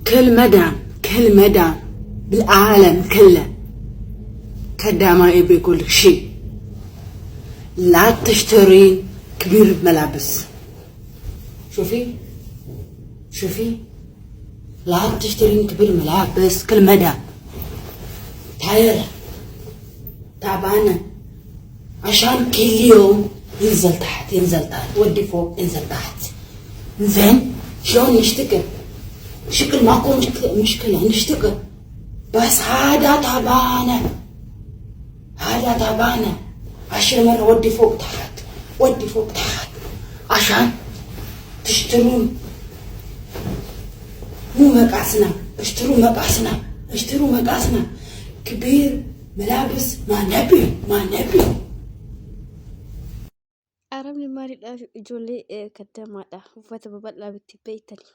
كل مدام بالعالم كله كدامة بيقول شيء لا تشترين كبير ملابس. شوفي لا تشترين كبير ملابس. كل مدام تايرة تعبانة عشان كل يوم ينزل تحت ودي فوق ينزل تحت. زين شلون نشتغل؟ شكل ماكو مشكلة نشتغل، بس هذا تعبانة 10 مرة ودي فوق تحت عشان تشترون مو مقاسنا. اشتروا مقاسنا كبير ملابس. ما نبي Arabni maaliidhaaf ijoollee kaddamaadha uffata babal'aa bitti beeytani.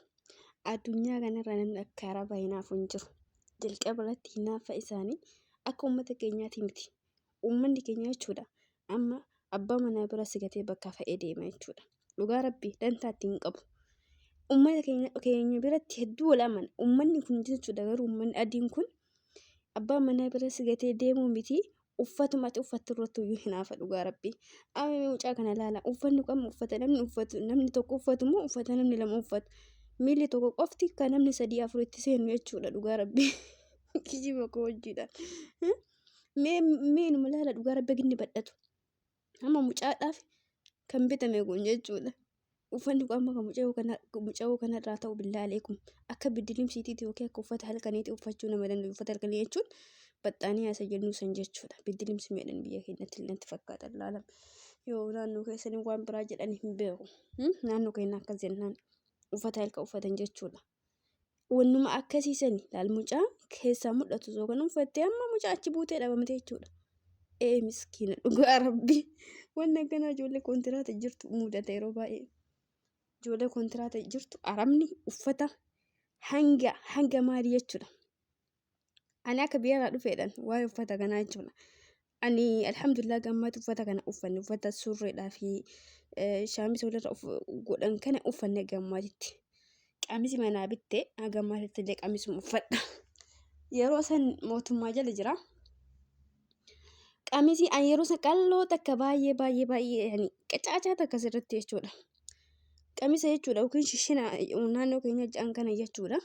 Addunyaa kanarra namni akka arabaa hinaafu hin jiru. Jalqaba irratti hinaafa isaanii akka uummata keenyaati miti. Uummanni keenya jechuudha amma abbaa manaa bira sigatee bakka fa'ee deema jechuudha. Dhugaa rabbii dantaatti hin qabu. Uummata keenya biratti hedduu olaman uummanni kun jechuudha. Garuu uummanni adiin kun abbaa manaa bira sigatee deemuu miti. Uffatumatti uffatti irratti iyyuu hinaafa dhugaa rabbii. Amma mucaa kana ilaala. Uffanni qabu uffata namni tokko uffatu moo uffata namni lama uffatu. Miilli tokko qofti kan namni 3-4 itti seenu jechuudha dhugaa rabbii. Kijiba koo wajjiidhaan. Mee numa ilaala dhugaa rabbii ginni badhatu. Amma mucaadhaaf kan bitame kun jechuudha. Uffanni qabu kan mucaa kanarraa ta'u billaaleekum akka biddilimsiitiiti yookiin akka uffata halkaniiti uffachuu nama danda'u. Uffata halkanii jechuun baxxaanii haasa jennuu san jechuudha. Biddilimsi meedhan biyya keenyatti illee fakkaata laalam. Yoo naannoo keessanii waan biraa jedhanii hin beeku. Naannoo keenya akkas jennaan uffata halka uffatan jechuudha. Wannuma akkasiisan laal mucaa keessaa mul'atu soo kan uffatte amma mucaa achi buutee dhabamte jechuudha. Miskiina dhugaa rabbii. Wanni akkanaa ijoollee kontiraata jirtu mudata yeroo baay'ee. Ijoollee kontiraata jirtu arabni uffata hanga maalii jechuudha. Ani akka biyyaarraa dhufeedhaan waa'ee uffata kanaa jechuudha. Ani alhamdulillah gammaatti uffata kana uffanne uffata surreedhaa fi shaamisa walirra godhan kana uffanne gammaatitti. Qaamisi manaa bittee gammaatitti illee qaamisuma uffadha. Yeroo san mootummaa jala jira. Qaamisi ani yeroo san qalloo takka baay'ee qacaacaa takka asirratti jechuudha. Qaamisa jechuudha yookiin shishina naannoo keenya ja'an kana jechuudha.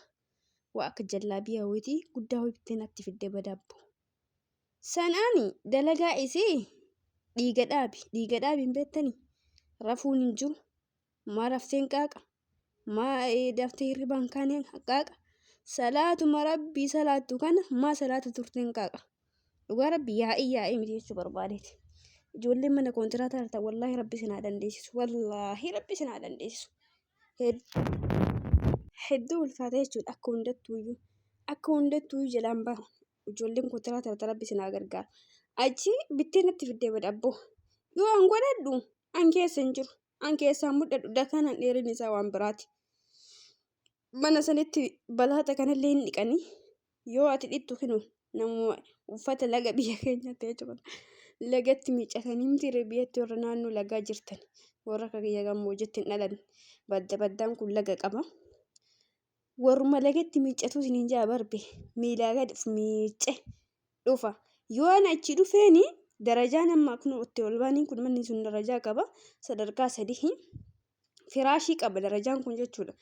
Waa akka jallaabii hawwitii guddaa bittee natti fiddee badaabbu. Sanaani dalagaa isii dhiiga dhaabi hin beektanii rafuun hin jiru. Maa rafteen qaaqa maa daftee hirribaan kaaneen qaaqa salaatuma rabbii salaattu kana maa salaata turteen qaaqa. Dhugaa rabbii yaa'ii miti jechuu barbaadeeti. Ijoolleen mana kontiraata irraa wallaahi rabbi sinaa dandeessisu. Hedduu ulfaata jechuudha akka hundattuuyyuu jalaan bahu. Ijoolleen kontiraata irraa rabbi sinaa gargaara. Achi bittee natti fiddee badhabboo. Yoo an godhadhu an keessa hin jiru. An keessaan mul'adhu dakanaan dheerin isaa waan biraati. Mana sanitti balaata kanallee hin dhiqanii yoo ati dhittu kinu namuma uffata laga biyya keenyaatti jechuudha. Lagatti miiccatanii miti biyyatti warra naannoo lagaa jirtan warra akka biyya gammoojjitti hin dhalan baddaan kun laga qaba. Warruma lagatti miiccatu isiniin jaa barbe miilaa gadi miicce dhufa. Yoo ani achi dhufeeni darajaan amma kun itti ol baanii kun manni sun darajaa qaba sadarkaa 3 firaashii qaba darajaan kun jechuudha.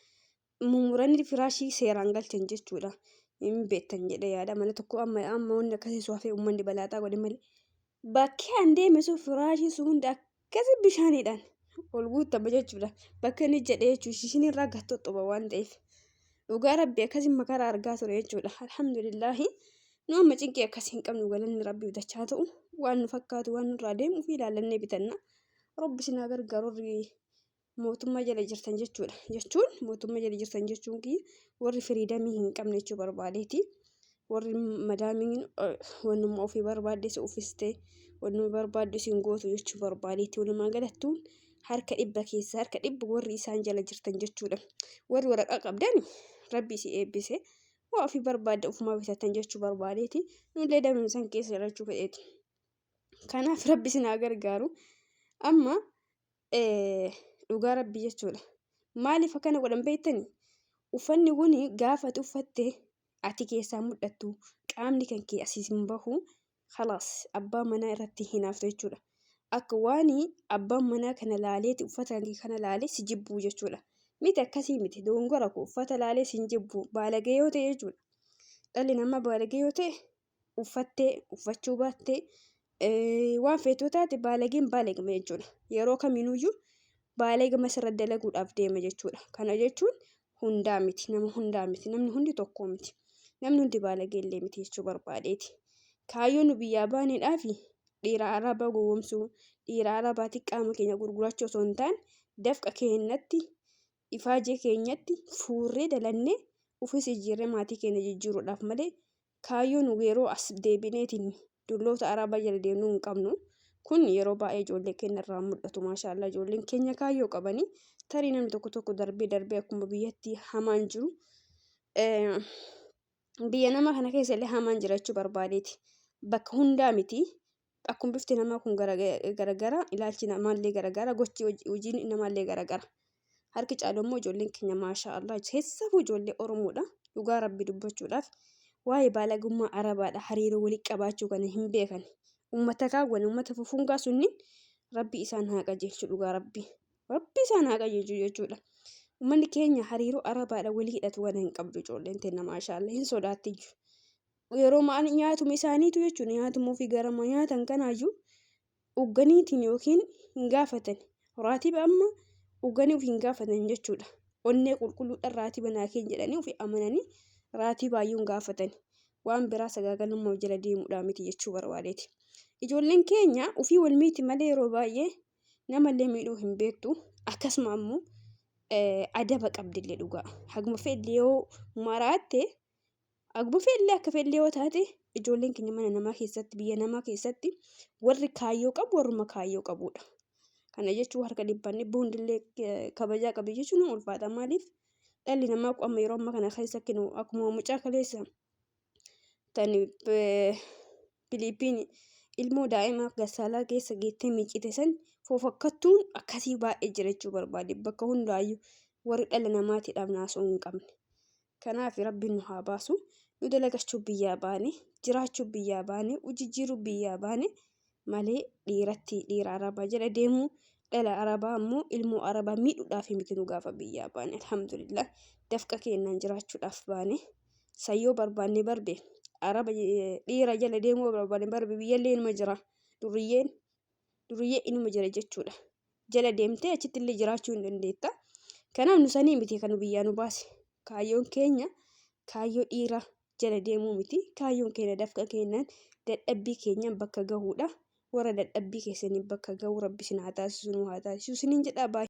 Mumuranii firaashii seeraan galchan jechuudha. Hin beektan jedhee yaada mana tokko amma wanni akkasii suufee uummanni balaataa godhe malee. Bakki an deeme sun firaashii sun hunda akkasii bishaaniidhaan ol guutama jechuudha. Bakka inni jedhee jechuudha shishin irraa gattoxxuba waan ta'eef. Dhugaa rabbii akkasii makaraa argaa ture jechuudha. Alhamdulillahi nu amma cinqii akkasii hin qabnu galanni rabbii bitachaa ta'u waan nu fakkaatu waan nurraa deemu fi ilaalannee bitanna. Rabbi sinaa gargaaru mootummaa jala jirtan jechuudha. Jechuun mootummaa jala jirtan jechuun warri firiidamii hin qabne jechuu barbaadeeti. Warri madaamiin wannuma ofii barbaadde si uffistee wannuma barbaadde si hin gootu jechuu barbaadeeti. Walumaa galattuun harka 100 keessa harka 100 warri isaan jala jirtan jechuudha. Warri waraqaa qabdan rabbi si eebbise waa ofii barbaadde ofumaa bitatan jechuu barbaadeeti. Nullee damee san keessa jirachuu fedheeti. Kanaaf rabbi sinaa gargaaru amma dhugaa rabbii jechuudha. Maaliif akkana godhan beektanii? Uffanni kun gaafa uffatte ati keessaa mul'attu qaamni kan kee asiis hin bahu khalaas abbaa manaa irratti hin haftu jechuudha. Akka waan abbaan manaa kana laaleeti uffata kana laalee si jibbu jechuudha. Miti akkasii miti dogongora koo uffata laalee si hin jibbu baalagee yoo ta'e jechuudha. Dhalli namaa baalagee yoo ta'e uffattee uffachuu baattee waan feetoo taate baalageen baalagama jechuudha. Yeroo kamiinuyyuu baalagama sirra dalaguudhaaf deema jechuudha. Kana jechuun hundaa miti nama hundaa miti namni hundi tokko miti namni hundi baalagee illee miti jechuu barbaadeeti. Kaayyoo nu biyyaa baaneedhaafi dhiira arabaa gowwoomsuu dhiira arabaatti qaama keenya gurgurachuu osoo hin taane dafqa keenyatti ifaajee keenyatti fuurree dalannee ufis jijjiirree maatii keenya jijjiiruudhaaf malee kaayyoo nu yeroo as deebineetiin dulloota arabaa jala deemnuu hin qabnu. Kun yeroo baay'ee ijoollee keenya irraa mul'atu maashaallah ijoolleen keenya kaayyoo qabanii tarii namni tokko darbee akkuma biyyatti hamaan jiru biyya namaa kana keessa illee hamaan jiraachuu barbaadeeti. Bakka hundaa miti akkuma bifti namaa kun garagara ilaalchi namaallee garagara gochi hojiin namaallee garagara. Harki caalu immoo ijoolleen keenya maashaallah keessafuu ijoollee Oromoodha dhugaa rabbi dubbachuudhaaf waa'ee baalagummaa arabaadha hariiroo walii qabaachuu kana hin beekan. Uummata kaawwan uummata fufungaa sunniin rabbi isaan haa qajeelchu dhugaa rabbi isaan haa qajeelchu jechuudha. Uummanni keenya hariiroo arabaadha walii hidhatu waan hin qabdu ijoolleen teenya maashaallah hin sodaatti yeroo maan nyaatuma isaaniitu jechuudha nyaatuma ofii garama nyaatan kanaayyuu ugganiitiin yookiin hin gaafatan raatiba amma ugganii ofii hin gaafatan jechuudha. Onnee qulqulluudhaan raatiba naa keenya jedhanii ofii amananii raatiba iyyuu hin gaafatan waan biraa sagaagalummaa jala deemuudhaa miti jechuu barbaadeeti. Ijoolleen keenya ofii wal miiti malee yeroo baay'ee namallee miidhuu hin beektu akkasuma ammoo adaba qabdillee dhugaa haguma fedhii yoo maraatte haguma fedhii akka fedhii yoo taate ijoolleen keenya mana namaa keessatti biyya namaa keessatti warri kaayyoo qabu warruma kaayyoo qabudha. Kana jechuun harka dhibbaan dhibba hundillee kabajaa qabu jechuun ulfaata maaliif dhalli namaa amma yeroo amma kana keessa akkuma mucaa kaleessa tani Filiippiin ilmoo daa'imaa garsaalaa keessa geettee miicite san fofakkattuun akkasii baay'ee jira jechuu barbaade bakka hundaayyuu warri dhala namaatiidhaaf naasoo hin qabne. Kanaaf rabbiin nu haa baasu nu dalagachuu biyyaa baane jiraachuu biyyaa baane ujijjiiruu biyyaa baane malee dhiira arabaa jala deemuu dhala arabaa ammoo ilmoo arabaa miidhuudhaaf miti nu gaafa biyyaa baane alhamdulillah dafqa keenyaan jiraachuudhaaf baane sayyoo barbaanne barbe araba dhiira jala deemuu barbaanne barbe biyyallee inuma jira duriyyee inuma jira jechuudha. Jala deemtee achitti illee jiraachuu hin dandeetta. Kanaaf nu sanii miti kan biyyaa nu baase kaayyoon keenya kaayyoo dhiira jala deemuu miti kaayyoon keenya dafqa keenyaan dadhabbii keenyaan bakka gahuudha. Warra dadhabbii keessanii bakka gahuu rabbi isin haa taasisu nu haa taasisu isiniin jedhaa baay'ee.